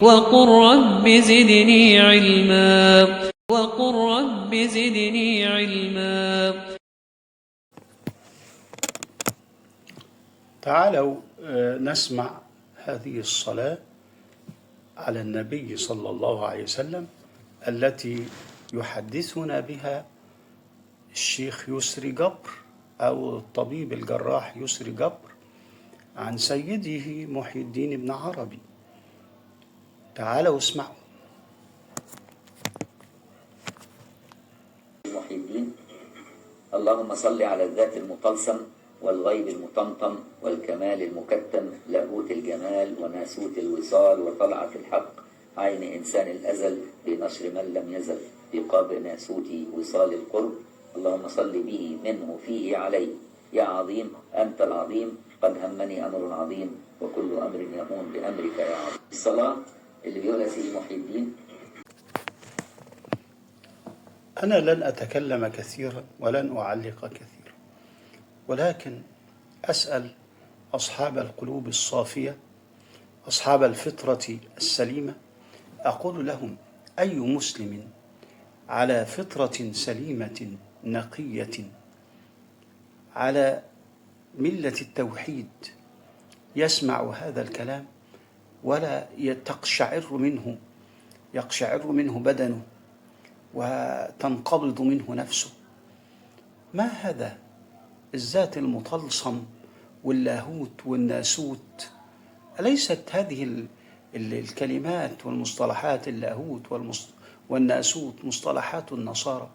وقل رب زدني علما وقل رب زدني علما. تعالوا نسمع هذه الصلاة على النبي صلى الله عليه وسلم التي يحدثنا بها الشيخ يسري جبر أو الطبيب الجراح يسري جبر عن سيده محي الدين بن عربي. تعالوا اسمعوا. محي الدين. اللهم صل على الذات المطلسم والغيب المطمطم والكمال المكتم لاهوت الجمال وناسوت الوصال وطلعة الحق عين إنسان الأزل بنشر من لم يزل بقاب ناسوت وصال القرب. اللهم صل به منه فيه عليه يا عظيم أنت العظيم قد همني أمر عظيم وكل أمر يهون بأمرك يا عظيم. الصلاة اللي بيقولها سيدي محي الدين. أنا لن أتكلم كثيرا ولن أعلق كثيرا، ولكن أسأل أصحاب القلوب الصافية أصحاب الفطرة السليمة، أقول لهم: أي مسلم على فطرة سليمة نقية على ملة التوحيد يسمع هذا الكلام ولا يقشعر منه بدنه وتنقبض منه نفسه؟ ما هذا الذات المطلسم واللاهوت والناسوت؟ أليست هذه الكلمات والمصطلحات اللاهوت والناسوت مصطلحات النصارى؟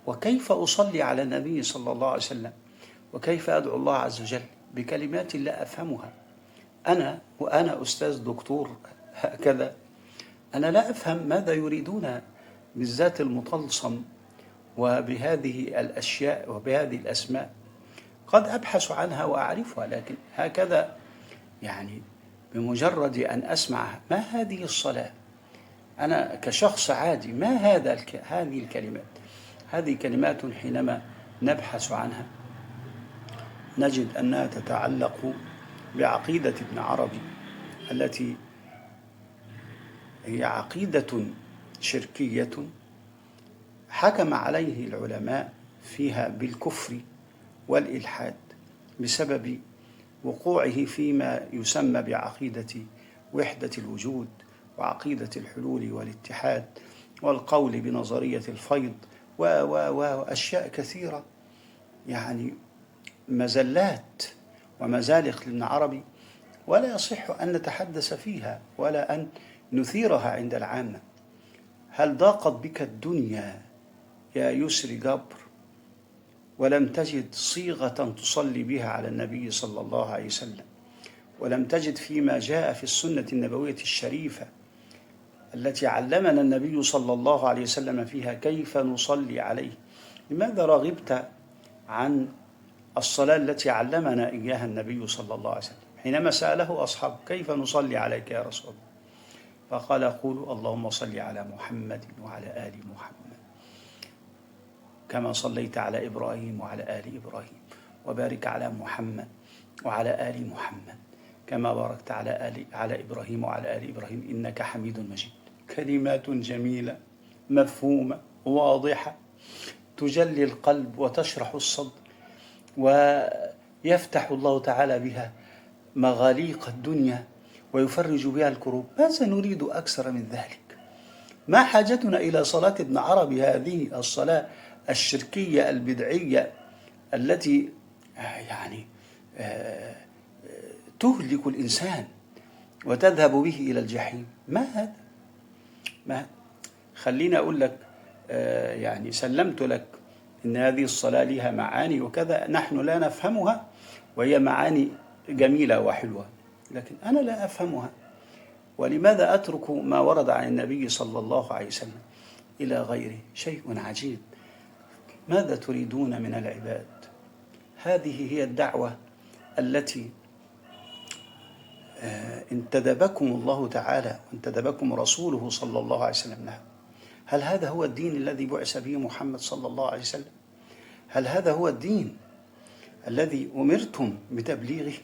وكيف أصلي على النبي صلى الله عليه وسلم وكيف أدعو الله عز وجل بكلمات لا أفهمها؟ وأنا أستاذ دكتور هكذا، أنا لا أفهم ماذا يريدون بالذات المطلسم وبهذه الأشياء وبهذه الأسماء. قد أبحث عنها وأعرفها، لكن هكذا يعني بمجرد أن أسمع ما هذه الصلاة، أنا كشخص عادي ما هذه الكلمات؟ هذه كلمات حينما نبحث عنها نجد أنها تتعلق بعقيدة ابن عربي التي هي عقيدة شركية حكم عليه العلماء فيها بالكفر والإلحاد بسبب وقوعه فيما يسمى بعقيدة وحدة الوجود وعقيدة الحلول والاتحاد والقول بنظرية الفيض وأشياء كثيرة، يعني مزلات ومزالق لابن عربي، ولا يصح أن نتحدث فيها ولا أن نثيرها عند العامة. هل ضاقت بك الدنيا يا يسري جبر ولم تجد صيغة تصلي بها على النبي صلى الله عليه وسلم، ولم تجد فيما جاء في السنة النبوية الشريفة التي علمنا النبي صلى الله عليه وسلم فيها كيف نصلي عليه؟ لماذا رغبت عن الصلاة التي علمنا إياها النبي صلى الله عليه وسلم حينما سأله أصحابه: كيف نصلي عليك يا رسول الله؟ فقال: قولوا اللهم صل على محمد وعلى آل محمد كما صليت على إبراهيم وعلى آل إبراهيم، وبارك على محمد وعلى آل محمد كما باركت على إبراهيم وعلى آل إبراهيم إنك حميد مجيد. كلمات جميلة مفهومة واضحة تجلي القلب وتشرح الصدر، ويفتح الله تعالى بها مغاليق الدنيا ويفرج بها الكروب. ماذا نريد أكثر من ذلك؟ ما حاجتنا إلى صلاة ابن عربي، هذه الصلاة الشركية البدعية التي يعني تهلك الإنسان وتذهب به إلى الجحيم؟ ما هذا؟ ما خليني أقول لك، يعني سلمت لك إن هذه الصلاة لها معاني وكذا، نحن لا نفهمها وهي معاني جميلة وحلوة، لكن أنا لا أفهمها. ولماذا أترك ما ورد عن النبي صلى الله عليه وسلم إلى غيره؟ شيء عجيب. ماذا تريدون من العباد؟ هذه هي الدعوة التي انتدبكم الله تعالى وانتدبكم رسوله صلى الله عليه وسلم لها. هل هذا هو الدين الذي بعث به محمد صلى الله عليه وسلم؟ هل هذا هو الدين الذي أمرتم بتبليغه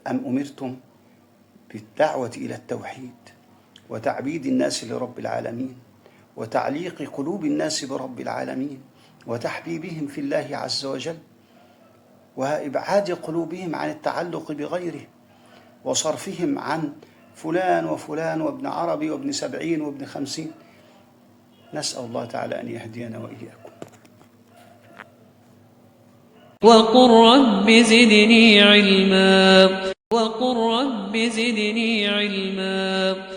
أم أمرتم بالدعوة إلى التوحيد وتعبيد الناس لرب العالمين وتعليق قلوب الناس برب العالمين وتحبيبهم في الله عز وجل وإبعاد قلوبهم عن التعلق بغيره وصرفهم عن فلان وفلان وابن عربي وابن 70 وابن 50. نسأل الله تعالى أن يهدينا وإياكم. وقل رب زدني علما وقل رب زدني علما.